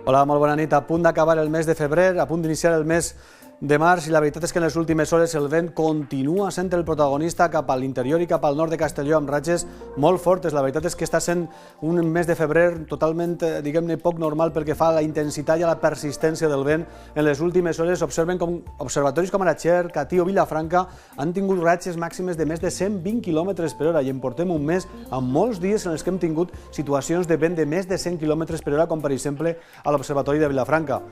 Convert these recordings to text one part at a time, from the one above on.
Hola, molt bona nit. A punt d'acabar el mes de febrer, a punt d'iniciar el mes de març, i la veritat és que en les últimes hores el vent continua sent el protagonista cap a l'interior i cap al nord de Castelló, amb ratxes molt fortes. La veritat és que està sent un mes de febrer totalment, diguem-ne, poc normal pel que fa a la intensitat i a la persistència del vent. En les últimes hores observen com observatoris com ara Xert, Catí o Vilafranca han tingut ratxes màximes de més de 120 km per hora i en portem un mes amb molts dies en els que hem tingut situacions de vent de més de 100 km per hora, com per exemple a l'observatori de Vilafranca.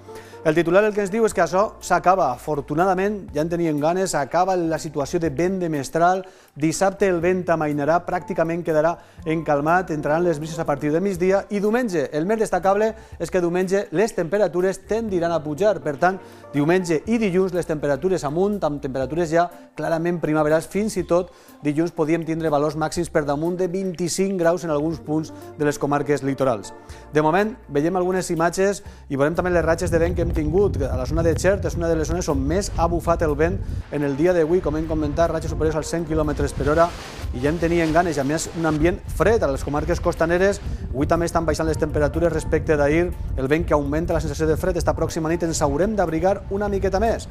El titular el que ens diu és que això s'acaba. Afortunadament, ja en tenien ganes, acaba la situació de vent de mestral. Dissabte el vent amainarà, pràcticament quedarà encalmat, entraran les brises a partir de migdia i diumenge, el més destacable és que diumenge les temperatures tendiran a pujar. Per tant, diumenge i dilluns les temperatures amunt, amb temperatures ja clarament primaverals, fins i tot dilluns podíem tindre valors màxims per damunt de 25 graus en alguns punts de les comarques litorals. De moment, veiem algunes imatges i veurem també les ratxes de vent que hem tingut. A la zona de Xert és una de les zones on més ha bufat el vent en el dia d'avui, com hem comentat, ratxes superiors als 100 km per hora, i ja en tenien ganes, i a més un ambient fred a les comarques costaneres. Avui també estan baixant les temperatures respecte d'ahir, el vent que augmenta la sensació de fred. Esta pròxima nit ens haurem d'abrigar una miqueta més.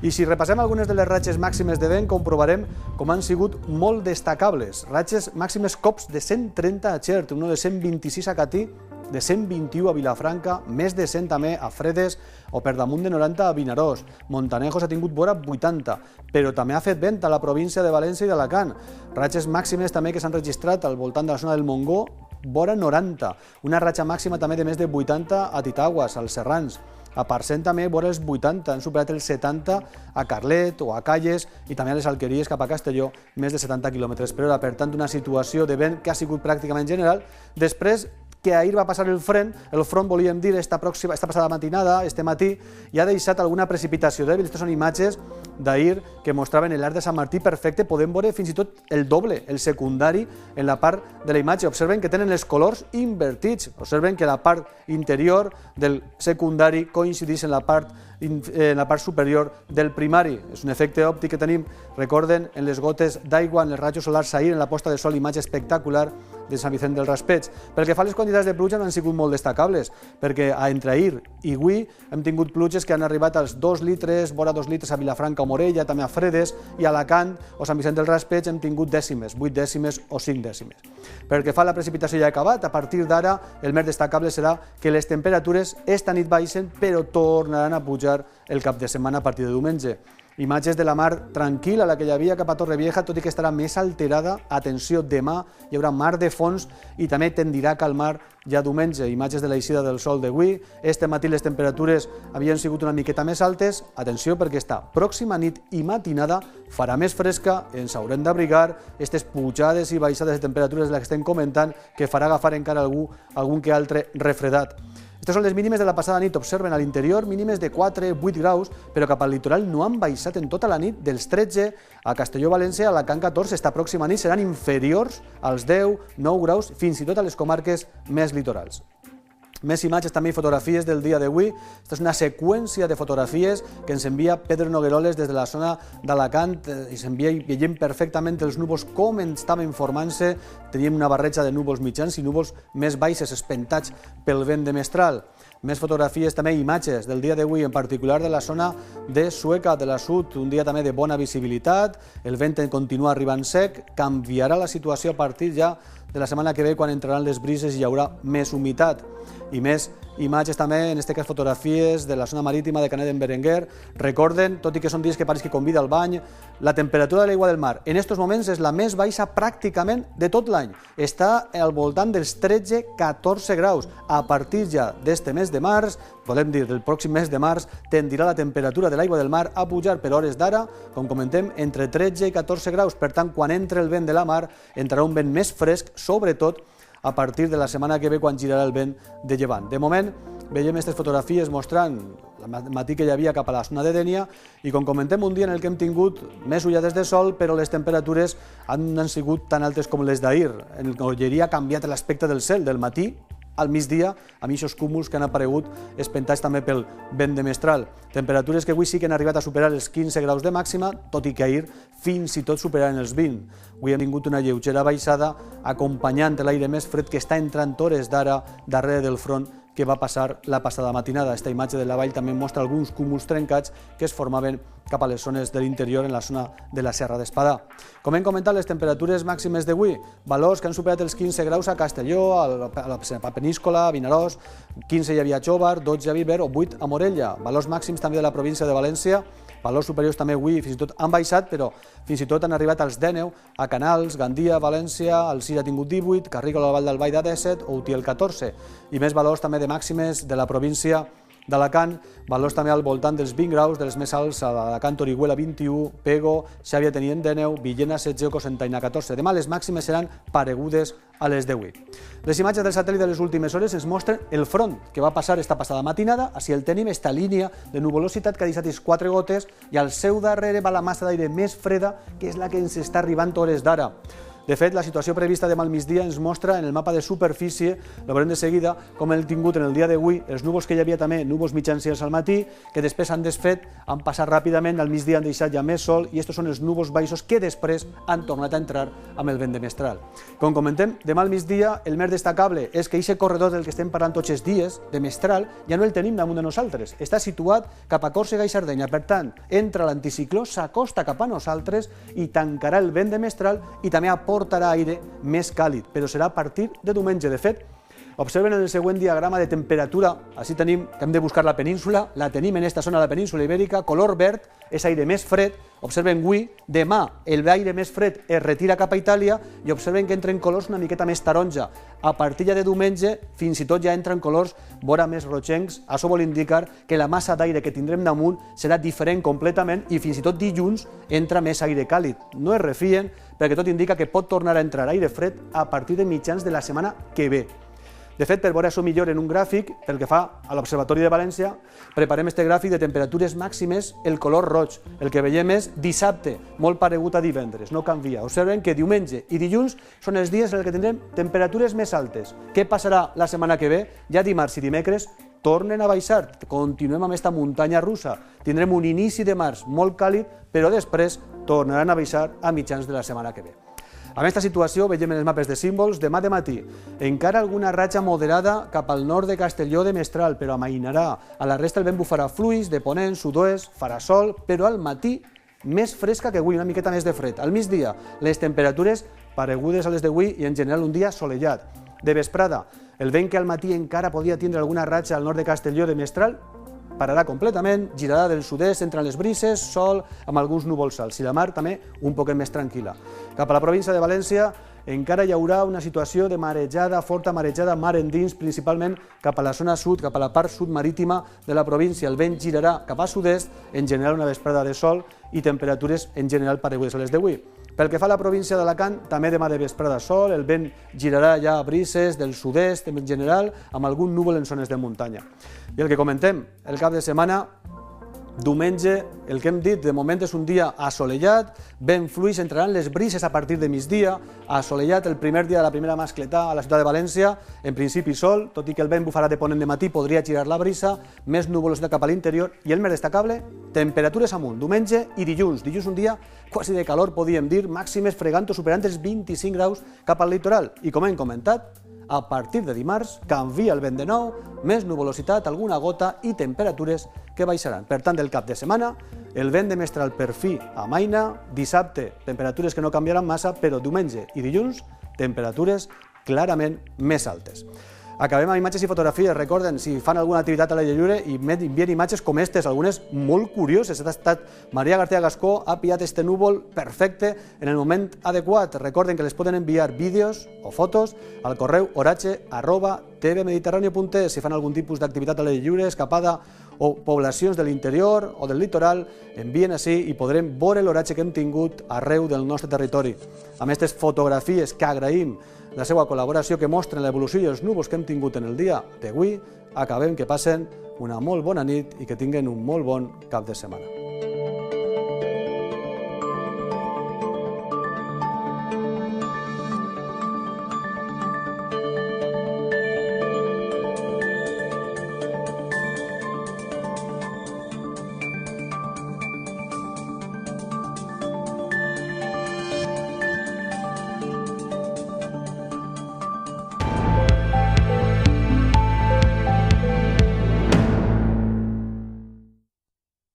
I si repassem algunes de les ratxes màximes de vent, comprovarem com han sigut molt destacables. Ratxes màximes cops de 130 a Xert, uno de 126 a Catí, de 121 a Vilafranca, més de 100 també a Fredes o per damunt de 90 a Vinaròs. Montanejos ha tingut vora 80, però també ha fet vent a la província de València i d'Alacant. Ratxes màximes també que s'han registrat al voltant de la zona del Montgó, vora 90. Una ratxa màxima també de més de 80 a Titaguas, als Serrans. A Parcent també vora els 80, han superat els 70 a Carlet o a Calles i també a les Alqueries cap a Castelló, més de 70 km per hora. Per tant, una situació de vent que ha sigut pràcticament general. Després que ahir va passar el front, volíem dir, esta passada matinada, este matí, i ha deixat alguna precipitació dèbil. Aquestes són imatges d'ahir que mostraven l'arc de Sant Martí perfecte. Podem veure fins i tot el doble, el secundari, en la part de la imatge. Observen que tenen els colors invertits. Observen que la part interior del secundari coincideix en la part superior del primari. És un efecte òptic que tenim, recorden, en les gotes d'aigua, en els rajos solars ahir, en la posta de sol, imatge espectacular de Sant Vicent del Raspeig. Pel que fa a les quantitats de pluja, no han sigut molt destacables, perquè entre ahir i avui hem tingut pluges que han arribat als 2 litres, vora 2 litres a Vilafranca o Morella, també a Fredes, i a Alacant o Sant Vicent del Raspeig hem tingut dècimes, 8 dècimes o 5 dècimes. Pel que fa a la precipitació ja acabat, a partir d'ara el més destacable serà que les temperatures esta nit baixen, però tornaran a pujar el cap de setmana a partir de diumenge. Imatges de la mar tranquil·la, la que hi havia cap a Torrevieja, tot i que estarà més alterada. Atenció, demà hi haurà mar de fons i també tendirà a calmar ja diumenge. Imatges de l'eixida del sol d'avui. Este matí les temperatures havien sigut una miqueta més altes. Atenció, perquè esta pròxima nit i matinada farà més fresca, ens haurem d'abrigar. Aquestes pujades i baixades de temperatures de les que estem comentant, que farà agafar encara algun que altre refredat. Aquestes són les mínimes de la passada nit. Observen a l'interior mínimes de 4-8 graus, però cap al litoral no han baixat en tota la nit dels 13 a Castelló, València, a Alacant 14. Esta pròxima nit seran inferiors als 10-9 graus, fins i tot a les comarques més litorals. Més imatges també i fotografies del dia d'avui. Aquesta és una seqüència de fotografies que ens envia Pedro Nogueroles des de la zona d'Alacant i s'envia i veiem perfectament els núvols com estaven formant-se. Teníem una barreja de núvols mitjans i núvols més baixes, espentats pel vent de mestral. Més fotografies, també imatges del dia d'avui, en particular de la zona de Sueca, de la Sud, un dia també de bona visibilitat, el vent continua arribant sec, canviarà la situació a partir ja de la setmana que ve, quan entraran les brises i hi haurà més humitat. I més imatges també, en aquest cas fotografies de la zona marítima de Canet d'en Berenguer. Recorden, tot i que són dies que pareix que convida al bany, la temperatura de l'aigua del mar en aquests moments és la més baixa pràcticament de tot l'any. Està al voltant dels 13-14 graus. A partir ja d'este mes de març, podem dir del pròxim mes de març, tendirà la temperatura de l'aigua del mar a pujar per hores d'ara, com comentem, entre 13 i 14 graus. Per tant, quan entre el vent de la mar, entrarà un vent més fresc, sobretot a partir de la setmana que ve, quan girarà el vent de llevant. De moment, veiem aquestes fotografies mostrant el matí que hi havia cap a la zona de Dénia i, com comentem, un dia en el que hem tingut més ullades de sol, però les temperatures han sigut tan altes com les d'ahir. En el que ha canviat l'aspecte del cel del matí al migdia, amb aquests cúmuls que han aparegut espentats també pel vent de mestral. Temperatures que avui sí que han arribat a superar els 15 graus de màxima, tot i que ahir fins i tot superaren els 20. Avui hem tingut una lleugera baixada acompanyant l'aire més fred que està entrant hores d'ara darrere del front que va passar la passada matinada. Aquesta imatge de la vall també mostra alguns cúmuls trencats que es formaven cap a les zones de l'interior en la zona de la Serra d'Espadà. Com hem comentat, les temperatures màximes d'avui, valors que han superat els 15 graus a Castelló, a Peníscola, a Vinaròs, 15 hi havia a Xóvar, 12 a Viver o 8 a Morella. Valors màxims també de la província de València, valors superiors també avui fins i tot han baixat, però fins i tot han arribat als 19 a Canals, Gandia, València, el Cira ha tingut 18, Carrícola, la Vall d'Albaida 17 o Utiel 14. I més valors també de màximes de la província d'Alacant, valors també al voltant dels 20 graus, dels més alts a Alacant, Orihuela 21, Pego, Xàbia tenien 19, Villena 16 o Cocentaina 14. Demà les màximes seran paregudes a les d'avui. Les imatges del satèl·lit de les últimes hores ens mostren el front que va passar esta passada matinada. Així el tenim, esta línia de nuvolositat que ha deixat 4 gotes i al seu darrere va la massa d'aire més freda, que és la que ens està arribant a hores d'ara. De fet, la situació prevista demà al migdia ens mostra en el mapa de superfície, lo veurem de seguida, com hem tingut en el dia d'avui els núvols que hi havia també, núvols mitjans al matí, que després han desfet, han passat ràpidament, al migdia han deixat ja més sol i estos són els núvols baixos que després han tornat a entrar amb el vent de mestral. Com comentem, demà al migdia el més destacable és que aquest corredor del que estem parlant tots els dies, de mestral, ja no el tenim damunt de nosaltres. Està situat cap a Còrsega i Sardenya. Per tant, entra l'anticicló, s'acosta cap a nosaltres i tancarà el vent de mestral i també portarà aire més càlid, però serà a partir de diumenge. De fet, observen en el següent diagrama de temperatura, així tenim que hem de buscar la península, la tenim en esta zona de la península ibèrica, color verd, és aire més fred, observen avui, demà el aire més fred es retira cap a Itàlia i observen que entren colors una miqueta més taronja. A partir de diumenge, fins i tot ja entren colors vora més rogencs. Això vol indicar que la massa d'aire que tindrem damunt serà diferent completament i fins i tot dilluns entra més aire càlid. No es refien perquè tot indica que pot tornar a entrar aire fred a partir de mitjans de la setmana que ve. De fet, per veure això millor en un gràfic, pel que fa a l'Observatori de València, preparem este gràfic de temperatures màximes, el color roig. El que veiem és dissabte, molt paregut a divendres, no canvia. Observen que diumenge i dilluns són els dies en què tindrem temperatures més altes. Què passarà la setmana que ve? Ja dimarts i dimecres tornen a baixar, continuem amb aquesta muntanya russa. Tindrem un inici de març molt càlid, però després tornaran a baixar a mitjans de la setmana que ve. Amb aquesta situació veiem en els mapes de símbols demà de matí. Encara alguna ratxa moderada cap al nord de Castelló de Mestral, però amainarà. A la resta el vent bufarà fluix, de ponent, sud-oest, farà sol, però al matí més fresca que avui, una miqueta més de fred. Al migdia, les temperatures paregudes a les d'avui i en general un dia assolellat. De vesprada, el vent que al matí encara podia tindre alguna ratxa al nord de Castelló de Mestral pararà completament, girarà del sud-est, entren les brises, sol, amb alguns núvols alts, i la mar també un poquet més tranquil·la. Cap a la província de València encara hi haurà una situació de marejada, forta marejada, mar endins, principalment cap a la zona sud, cap a la part sud marítima de la província. El vent girarà cap a sud-est, en general una vesprada de sol i temperatures en general paregudes a les d'avui. Pel que fa a la província d'Alacant, també demà de vesprada sol, el vent girarà ja a brises del sud-est en general, amb algun núvol en zones de muntanya. I el que comentem, el cap de setmana, diumenge, el que hem dit, de moment és un dia assolellat, vent fluix, entraran les brises a partir de migdia, assolellat el primer dia de la primera mascletà a la ciutat de València, en principi sol, tot i que el vent bufarà de ponent de matí, podria girar la brisa, més nuvolositat cap a l'interior, i el més destacable, temperatures amunt, diumenge i dilluns. Dilluns un dia quasi de calor, podíem dir, màximes fregant o superant els 25 graus cap al litoral. I com hem comentat, a partir de dimarts canvia el vent de nou, més nuvolositat, alguna gota i temperatures que baixaran. Per tant, del cap de setmana, el vent de mestral per fi amaina, dissabte temperatures que no canviaran massa, però diumenge i dilluns temperatures clarament més altes. Acabem amb imatges i fotografies. Recorden, si fan alguna activitat a l'aire lliure i envien imatges com aquestes, algunes molt curioses. Ha estat Maria García Gascó, ha pillat este núvol perfecte en el moment adequat. Recorden que les poden enviar vídeos o fotos al correu oratge@tvmediterraneo.es. Si fan algun tipus d'activitat a l'aire lliure, escapada o poblacions de l'interior o del litoral, envien així i podrem veure l'oratge que hem tingut arreu del nostre territori. Amb aquestes fotografies que agraïm la seva col·laboració, que mostren l'evolució i els núvols que hem tingut en el dia d'avui, acabem que passen una molt bona nit i que tinguin un molt bon cap de setmana.